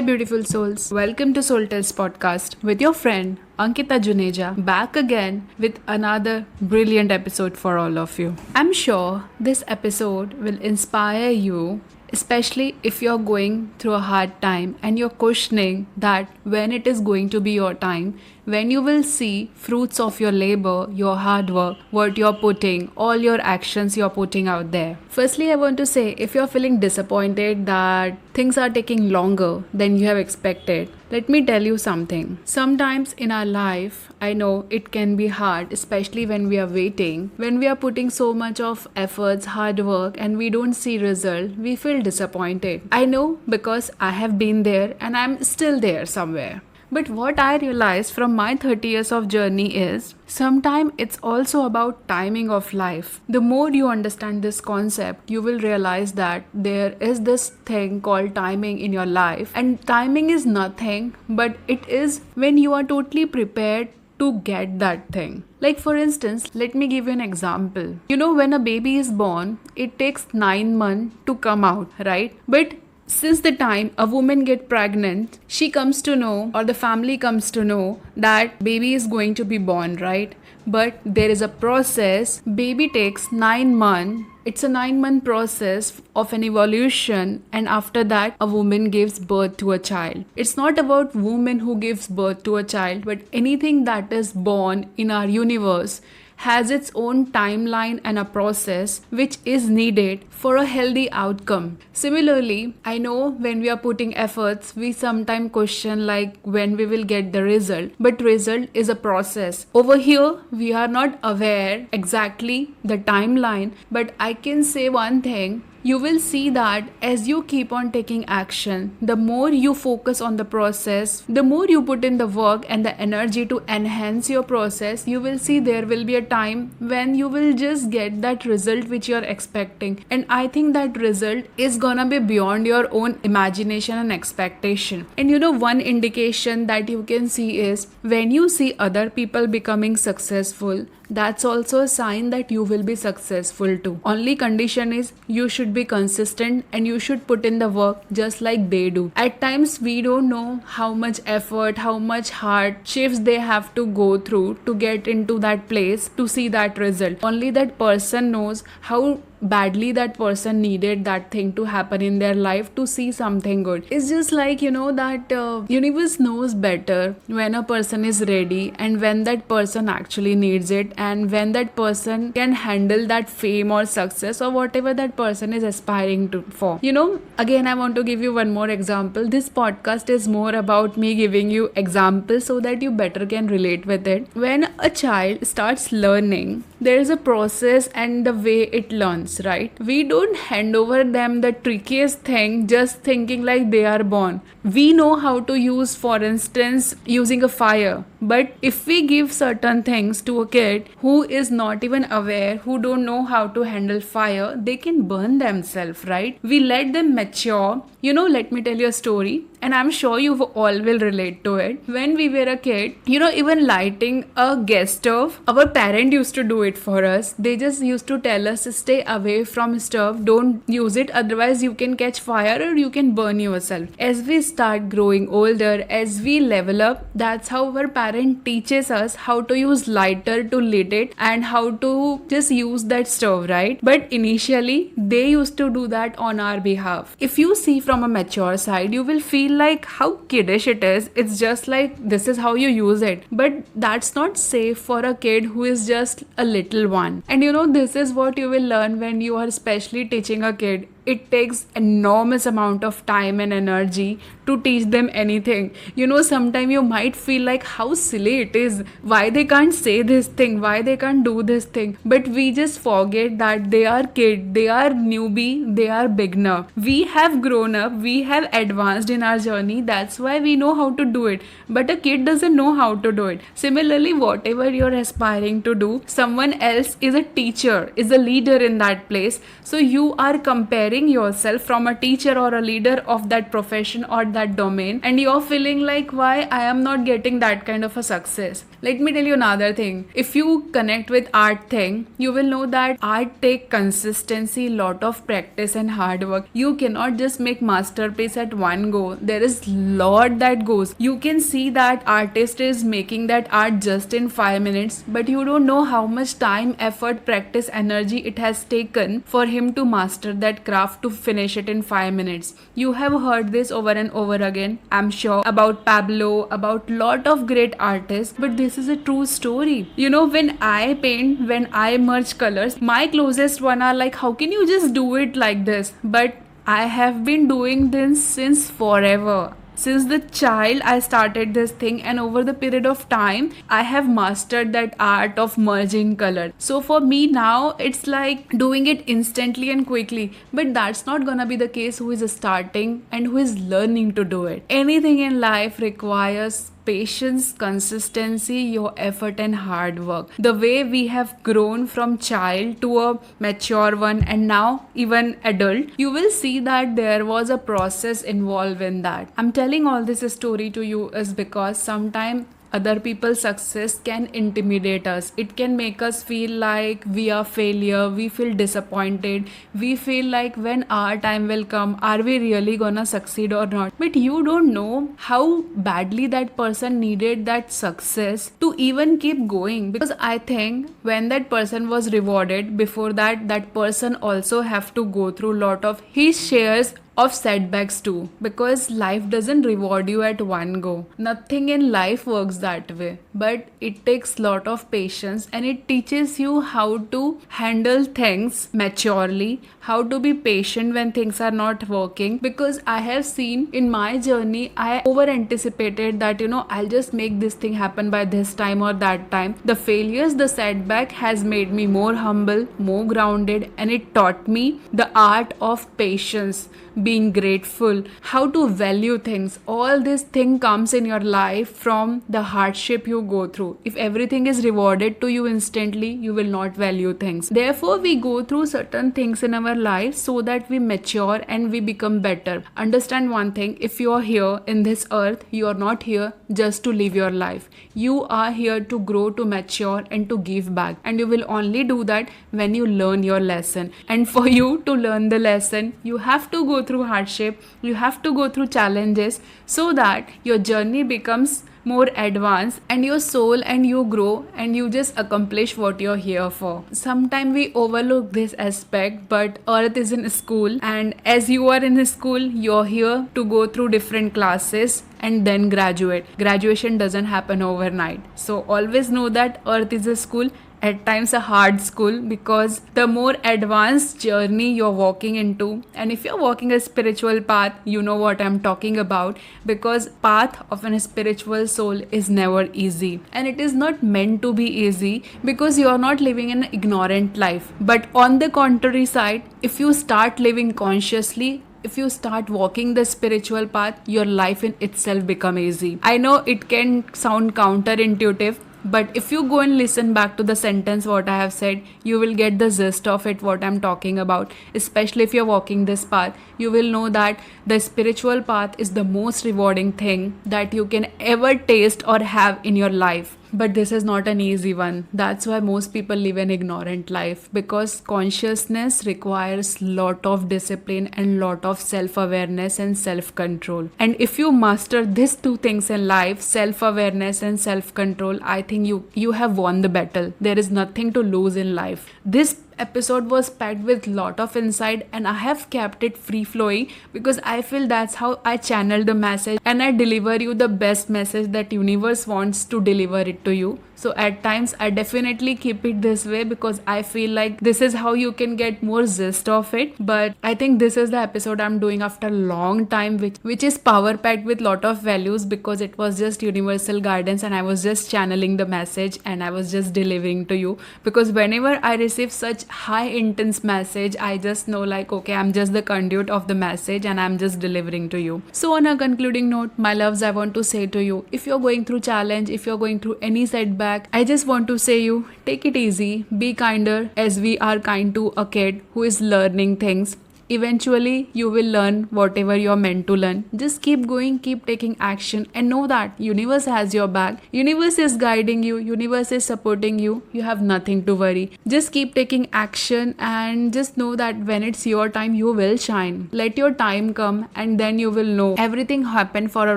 beautiful souls. Welcome to Soul Tales podcast with your friend Ankita Juneja, back again with another brilliant episode for all of you. I'm sure this episode will inspire you, especially if you're going through a hard time and you're questioning that when it is going to be your time, when you will see fruits of your labor, your hard work, what you're putting, all your actions you're putting out there. Firstly, I want to say, if you're feeling disappointed that things are taking longer than you have expected, let me tell you something. Sometimes in our life, I know it can be hard, especially when we are waiting, when we are putting so much of efforts, hard work, and we don't see result, we feel disappointed. I know because I have been there and I'm still there somewhere. But what I realized from my 30 years of journey is, sometimes it's also about timing of life. The more you understand this concept, you will realize that there is this thing called timing in your life. And timing is nothing, but it is when you are totally prepared to get that thing. Like for instance, let me give you an example. You know, when a baby is born, it takes 9 months to come out, right? But since the time a woman gets pregnant, she comes to know, or the family comes to know, that baby is going to be born, right? But there is a process. Baby takes 9 months. It's a 9-month process of an evolution, and after that a woman gives birth to a child. It's not about woman who gives birth to a child, but anything that is born in our universe has its own timeline and a process which is needed for a healthy outcome. Similarly, I know when we are putting efforts, we sometimes question like when we will get the result, but result is a process. Over here, we are not aware exactly the timeline, but I can say one thing. You will see that as you keep on taking action, the more you focus on the process, the more you put in the work and the energy to enhance your process, you will see there will be a time when you will just get that result which you are expecting. And I think that result is gonna be beyond your own imagination and expectation. And you know, one indication that you can see is when you see other people becoming successful, that's also a sign that you will be successful too. Only condition is you should be consistent and you should put in the work just like they do. At times we don't know how much effort, how much hardships they have to go through to get into that place to see that result. Only that person knows how badly that person needed that thing to happen in their life to see something good. It's just like, you know, that universe knows better when a person is ready and when that person actually needs it, and when that person can handle that fame or success or whatever that person is aspiring to for. You know, again I want to give you one more example. This podcast is more about me giving you examples so that you better can relate with it. When a child starts learning, there is a process and the way it learns, right? We don't hand over them the trickiest thing just thinking like they are born. We know how to use, for instance, using a fire. But if we give certain things to a kid who is not even aware, who don't know how to handle fire, they can burn themselves, right? We let them mature. You know, let me tell you a story, and I'm sure you all will relate to it. When we were a kid, you know, even lighting a gas stove, our parent used to do it for us. They just used to tell us, stay away from stove, don't use it, otherwise you can catch fire or you can burn yourself. As we start growing older, as we level up, that's how our parent teaches us how to use lighter to lit it and how to just use that stove, right? But initially, they used to do that on our behalf. If you see from a mature side, you will feel like how kiddish it is. It's just like this is how you use it. But that's not safe for a kid who is just a little one. And you know, this is what you will learn when you are especially teaching a kid. It takes enormous amount of time and energy to teach them anything. You know, sometimes you might feel like how silly it is, why they can't say this thing, why they can't do this thing. But we just forget that they are kid, they are newbie, they are beginner. We have grown up, we have advanced in our journey, that's why we know how to do it. But a kid doesn't know how to do it. Similarly, whatever you're aspiring to do, someone else is a teacher, is a leader in that place. So you are comparing yourself from a teacher or a leader of that profession or that domain, and you're feeling like, why I am not getting that kind of a success. Let me tell you another thing. If you connect with art thing, you will know that art take consistency, lot of practice and hard work. You cannot just make masterpiece at one go. There is lot that goes. You can see that artist is making that art just in 5 minutes, but you don't know how much time, effort, practice, energy it has taken for him to master that craft to finish it in 5 minutes. You have heard this over and over again, I'm sure, about Pablo, about lot of great artists, but this is a true story. You know, when I paint, when I merge colors, my closest one are like, how can you just do it like this? But I have been doing this since forever. Since the child I started this thing, and over the period of time I have mastered that art of merging color. So for me now it's like doing it instantly and quickly, but that's not gonna be the case who is starting and who is learning to do it. Anything in life requires patience, consistency, your effort and hard work. The way we have grown from child to a mature one and now even adult, you will see that there was a process involved in that. I'm telling all this story to you is because sometimes other people's success can intimidate us. It can make us feel like we are failure, we feel disappointed, we feel like when our time will come, are we really gonna succeed or not? But you don't know how badly that person needed that success to even keep going, because I think when that person was rewarded, before that, that person also have to go through lot of his shares of setbacks too, because life doesn't reward you at one go. Nothing in life works that way, but it takes lot of patience and it teaches you how to handle things maturely, how to be patient when things are not working. Because I have seen in my journey, I over anticipated that, you know, I'll just make this thing happen by this time or that time. The failures, the setback has made me more humble, more grounded, and it taught me the art of patience, being grateful, how to value things. All this thing comes in your life from the hardship you go through. If everything is rewarded to you instantly, you will not value things. Therefore, we go through certain things in our life so that we mature and we become better. Understand one thing, if you are here in this earth, you are not here just to live your life. You are here to grow, to mature and to give back. And you will only do that when you learn your lesson. And for you to learn the lesson, you have to go through hardship, you have to go through challenges, so that your journey becomes more advanced and your soul and you grow and you just accomplish what you're here for. Sometimes we overlook this aspect, but earth is in school, and as you are in school, you're here to go through different classes and then graduate. Graduation doesn't happen overnight. So always know that earth is a school, at times a hard school, because the more advanced journey you're walking into, and if you're walking a spiritual path, you know what I'm talking about, because path of a spiritual soul is never easy, and it is not meant to be easy, because you're not living an ignorant life. But on the contrary side, if you start living consciously, if you start walking the spiritual path, your life in itself become easy. I know it can sound counterintuitive, but if you go and listen back to the sentence what I have said, you will get the gist of it, what I'm talking about. Especially if you're walking this path, you will know that the spiritual path is the most rewarding thing that you can ever taste or have in your life. But this is not an easy one. That's why most people live an ignorant life, because consciousness requires lot of discipline and lot of self-awareness and self-control. And if you master these two things in life, self-awareness and self-control, I think you have won the battle. There is nothing to lose in life. This episode was packed with lot of insight, and I have kept it free flowing because I feel that's how I channel the message and I deliver you the best message that universe wants to deliver it to you. So at times I definitely keep it this way because I feel like this is how you can get more gist of it. But I think this is the episode I'm doing after a long time, which is power packed with lot of values, because it was just universal guidance and I was just channeling the message and I was just delivering to you. Because whenever I receive such high intense message, I just know like, okay, I'm just the conduit of the message and I'm just delivering to you. So on a concluding note, my loves, I want to say to you, if you're going through challenge, if you're going through any setback, I just want to say you, take it easy, be kinder as we are kind to a kid who is learning things. eventually you will learn whatever you're meant to learn. Just keep going, keep taking action, and know that universe has your back. Universe is guiding you, universe is supporting you. You have nothing to worry. Just keep taking action and just know that when it's your time, you will shine. Let your time come and then you will know everything happened for a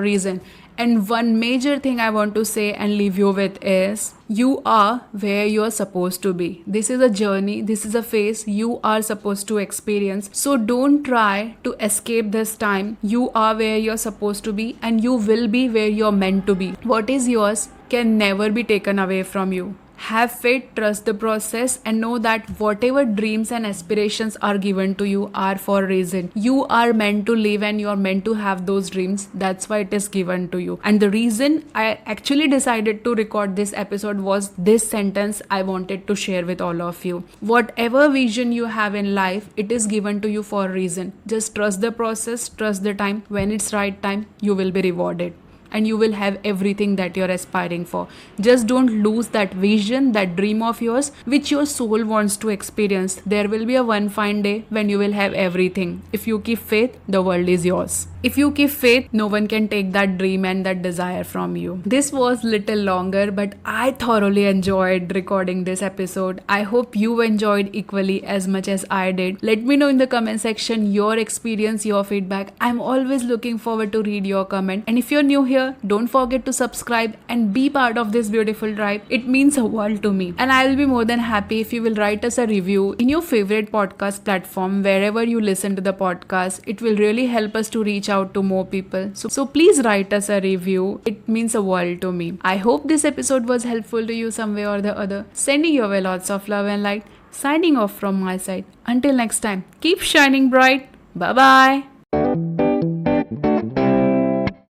reason. And one major thing I want to say and leave you with is you are where you're supposed to be. This is a journey, this is a phase you are supposed to experience. So don't try to escape this time. You are where you're supposed to be and you will be where you're meant to be. What is yours can never be taken away from you. Have faith, trust the process, and know that whatever dreams and aspirations are given to you are for a reason. You are meant to live and you are meant to have those dreams. That's why it is given to you. And the reason I actually decided to record this episode was this sentence I wanted to share with all of you. Whatever vision you have in life, it is given to you for a reason. Just trust the process, trust the time. When it's right time, you will be rewarded. And you will have everything that you're aspiring for. Just don't lose that vision, that dream of yours, which your soul wants to experience. There will be a one fine day when you will have everything. If you keep faith, the world is yours. If you keep faith, no one can take that dream and that desire from you. This was little longer, but I thoroughly enjoyed recording this episode. I hope you enjoyed equally as much as I did. Let me know in the comment section your experience, your feedback. I'm always looking forward to read your comment. And if you're new here, don't forget to subscribe and be part of this beautiful tribe. It means a world to me. And I will be more than happy if you will write us a review in your favorite podcast platform, wherever you listen to the podcast. It will really help us to reach out to more people. So please write us a review. It means a world to me. I hope this episode was helpful to you some way or the other. Sending your way lots of love and light. Signing off from my side. Until next time, keep shining bright. Bye-bye.